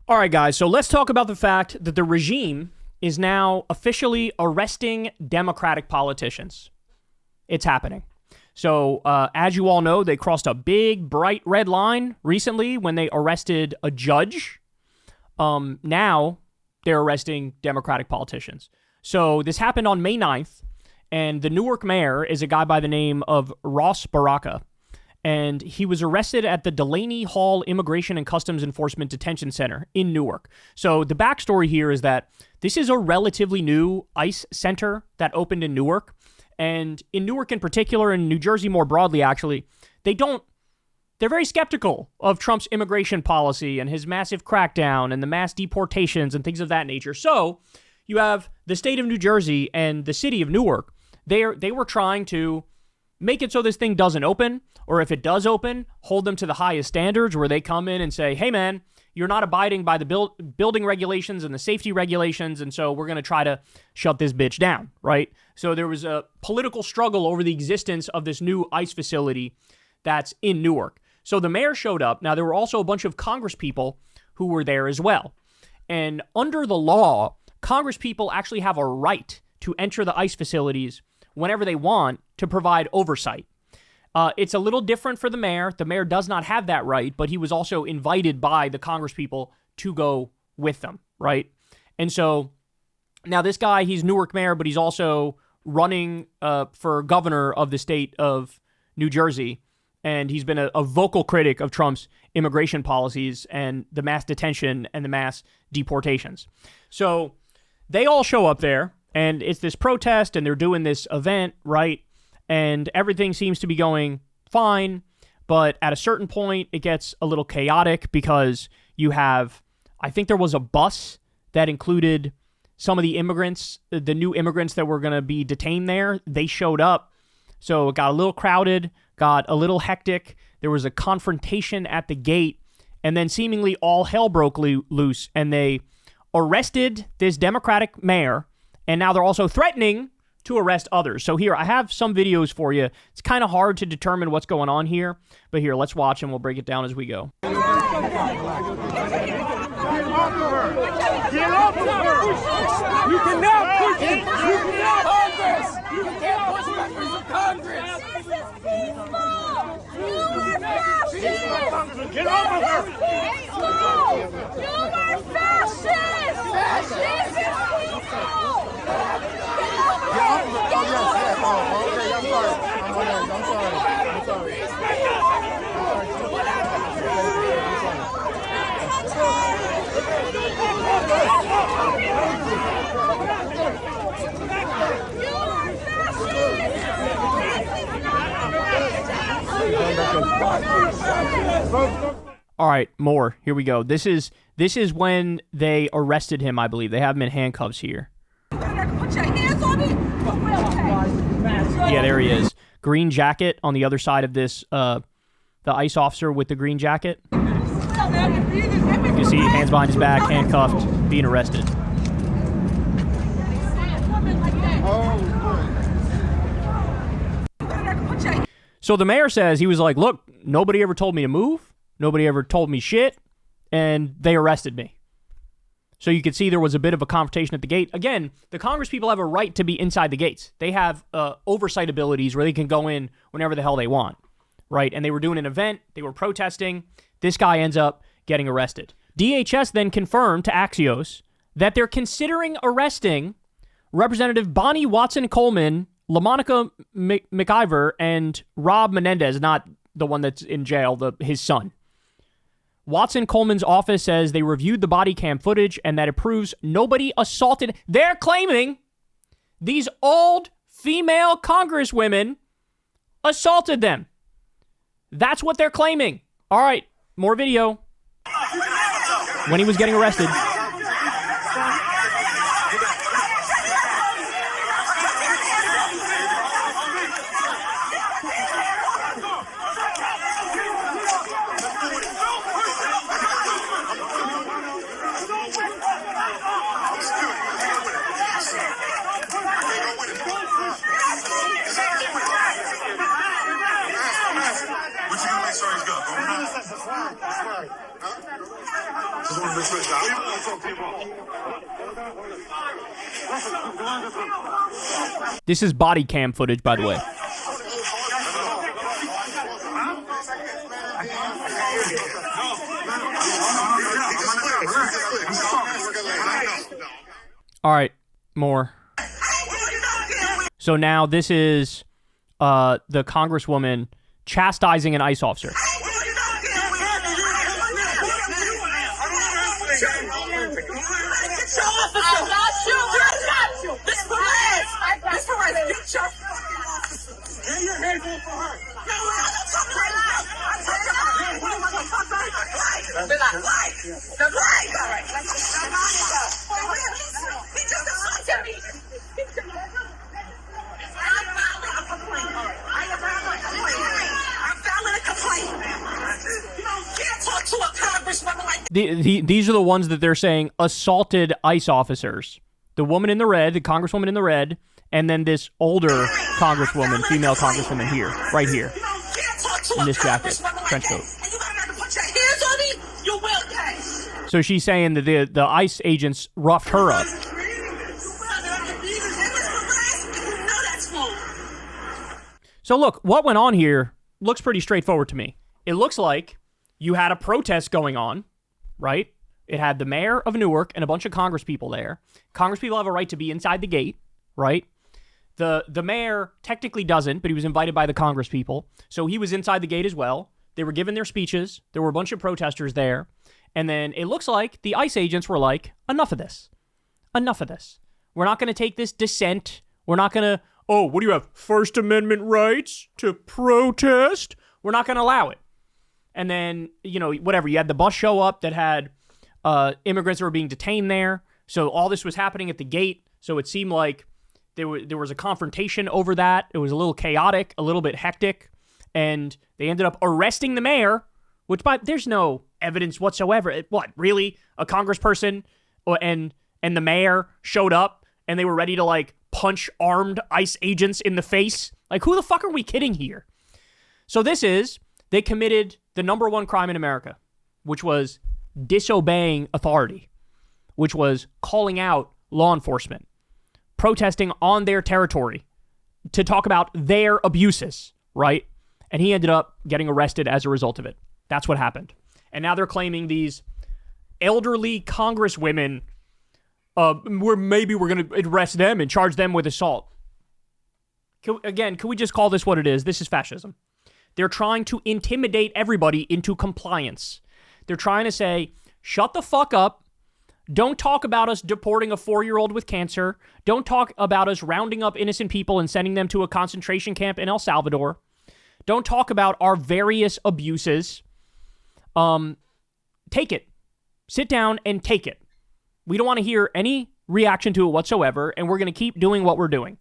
All right, guys, so let's talk about the fact that the regime is now officially arresting Democratic politicians. It's happening. So, as you all know, they crossed a big, bright red line recently when they arrested a judge. Now they're arresting Democratic politicians. So this happened on May 9th, and the Newark mayor is a guy by the name of Ras Baraka. And he was arrested at the Delaney Hall Immigration and Customs Enforcement Detention Center in Newark. So the backstory here is that this is a relatively new ICE center that opened in Newark. And in Newark in particular, and New Jersey more broadly, actually, they're very skeptical of Trump's immigration policy and his massive crackdown and the mass deportations and things of that nature. So you have the state of New Jersey and the city of Newark. They were trying to make it so this thing doesn't open, or if it does open, hold them to the highest standards where they come in and say, hey man, you're not abiding by the building regulations and the safety regulations, and so we're going to try to shut this bitch down, right? So there was a political struggle over the existence of this new ICE facility that's in Newark. So the mayor showed up. Now, there were also a bunch of Congress people who were there as well. And under the law, Congress people actually have a right to enter the ICE facilities whenever they want to provide oversight. It's a little different for the mayor. The mayor does not have that right, but he was also invited by the Congress people to go with them, right? And so now this guy, he's Newark mayor, but he's also running for governor of the state of New Jersey. And he's been a vocal critic of Trump's immigration policies and the mass detention and the mass deportations. So they all show up there, and it's this protest, and they're doing this event, right? And everything seems to be going fine, but at a certain point, it gets a little chaotic because you have, I think there was a bus that included some of the immigrants, the new immigrants that were going to be detained there. They showed up, so it got a little crowded, got a little hectic. There was a confrontation at the gate, and then seemingly all hell broke loose, and they arrested this Democratic mayor, and now they're also threatening to arrest others. So here, I have some videos for you. It's kind of hard to determine what's going on here, but here, let's watch and we'll break it down as we go. Get off of her! Get off of her! You cannot push it! You cannot Congress! You can't push members of Congress! This is peaceful! You are fascists! Get off of her! Peaceful! You are fascists! This is peaceful! All right, more. Here we go. This is when they arrested him, I believe. They have him in handcuffs here. Put your hands on me. Yeah, there he is. Green jacket on the other side of this, the ICE officer with the green jacket. You can see hands behind his back, handcuffed, being arrested. So the mayor says, he was like, look, nobody ever told me to move. Nobody ever told me shit. And they arrested me. So you could see there was a bit of a confrontation at the gate. Again, the Congress people have a right to be inside the gates. They have oversight abilities where they can go in whenever the hell they want, right? And they were doing an event. They were protesting. This guy ends up getting arrested. DHS then confirmed to Axios that they're considering arresting Representative Bonnie Watson-Coleman, LaMonica McIver, and Rob Menendez, not the one that's in jail, his son. Watson-Coleman's office says they reviewed the body cam footage and that it proves nobody assaulted. They're claiming these old female congresswomen assaulted them. That's what they're claiming. All right, more video. When he was getting arrested. Just want to make sure it's This is body cam footage, by the way. All right, more. So now this is the congresswoman chastising an ICE officer. These are the ones that they're saying assaulted ICE officers. The woman in the red, the congresswoman in the red, and then this older congresswoman, female congresswoman here, right here, in this jacket, trench coat. So she's saying that the ICE agents roughed her up. So look, what went on here looks pretty straightforward to me. It looks like you had a protest going on, right? It had the mayor of Newark and a bunch of congresspeople there. Congresspeople have a right to be inside the gate, right? The mayor technically doesn't, but he was invited by the congresspeople. So he was inside the gate as well. They were giving their speeches. There were a bunch of protesters there. And then it looks like the ICE agents were like, enough of this. Enough of this. We're not going to take this dissent. We're not going to, oh, what do you have, First Amendment rights to protest? We're not going to allow it. And then, you know, whatever, you had the bus show up that had immigrants that were being detained there. So all this was happening at the gate. So it seemed like there was a confrontation over that. It was a little chaotic, a little bit hectic. And they ended up arresting the mayor, which there's no evidence whatsoever. What, really? A congressperson and the mayor showed up and they were ready to, like, punch armed ICE agents in the face? Like, who the fuck are we kidding here? So they committed the number one crime in America, which was disobeying authority, which was calling out law enforcement, protesting on their territory to talk about their abuses, right? And he ended up getting arrested as a result of it. That's what happened. And now they're claiming these elderly congresswomen, we're going to arrest them and charge them with assault. Can we just call this what it is? This is fascism. They're trying to intimidate everybody into compliance. They're trying to say, shut the fuck up. Don't talk about us deporting a 4-year-old with cancer. Don't talk about us rounding up innocent people and sending them to a concentration camp in El Salvador. Don't talk about our various abuses. Take it. Sit down and take it. We don't want to hear any reaction to it whatsoever, and we're going to keep doing what we're doing.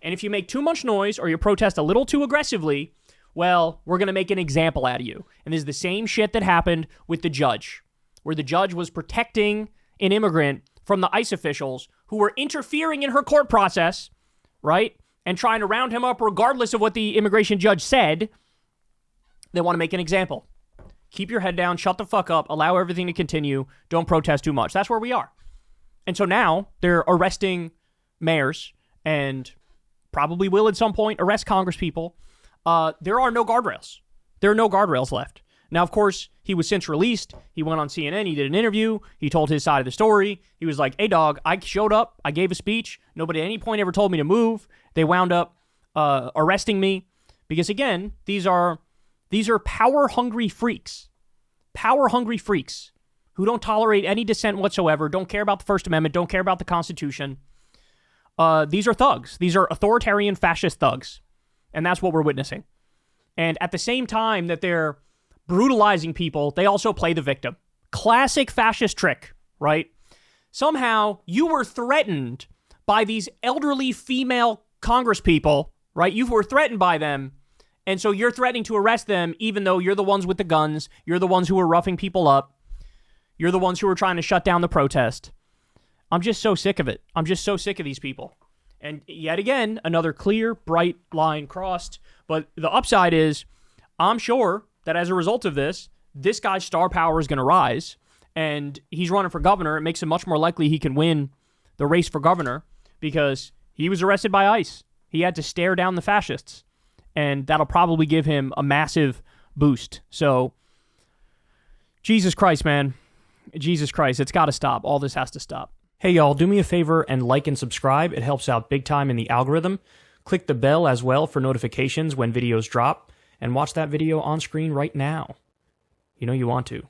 And if you make too much noise or you protest a little too aggressively, well, we're going to make an example out of you. And this is the same shit that happened with the judge, where the judge was protecting an immigrant from the ICE officials who were interfering in her court process, right? And trying to round him up regardless of what the immigration judge said. They want to make an example. Keep your head down, shut the fuck up, allow everything to continue, don't protest too much. That's where we are. And so now they're arresting mayors and probably will at some point arrest congresspeople. There are no guardrails. There are no guardrails left. Now, of course, he was since released. He went on CNN. He did an interview. He told his side of the story. He was like, hey, dog, I showed up. I gave a speech. Nobody at any point ever told me to move. They wound up arresting me because, again, these are power-hungry freaks. Power-hungry freaks who don't tolerate any dissent whatsoever, don't care about the First Amendment, don't care about the Constitution. These are thugs. These are authoritarian fascist thugs. And that's what we're witnessing. And at the same time that they're brutalizing people, they also play the victim. Classic fascist trick, right? Somehow you were threatened by these elderly female congresspeople, right? You were threatened by them. And so you're threatening to arrest them, even though you're the ones with the guns. You're the ones who are roughing people up. You're the ones who are trying to shut down the protest. I'm just so sick of it. I'm just so sick of these people. And yet again, another clear, bright line crossed. But the upside is, I'm sure that as a result of this, this guy's star power is going to rise. and he's running for governor, it makes it much more likely he can win the race for governor because he was arrested by ICE. He had to stare down the fascists, and that'll probably give him a massive boost. So, Jesus Christ, man. Jesus Christ, it's got to stop. All this has to stop. Hey, y'all, do me a favor and like and subscribe. It helps out big time in the algorithm. Click the bell as well for notifications when videos drop, and watch that video on screen right now. You know you want to.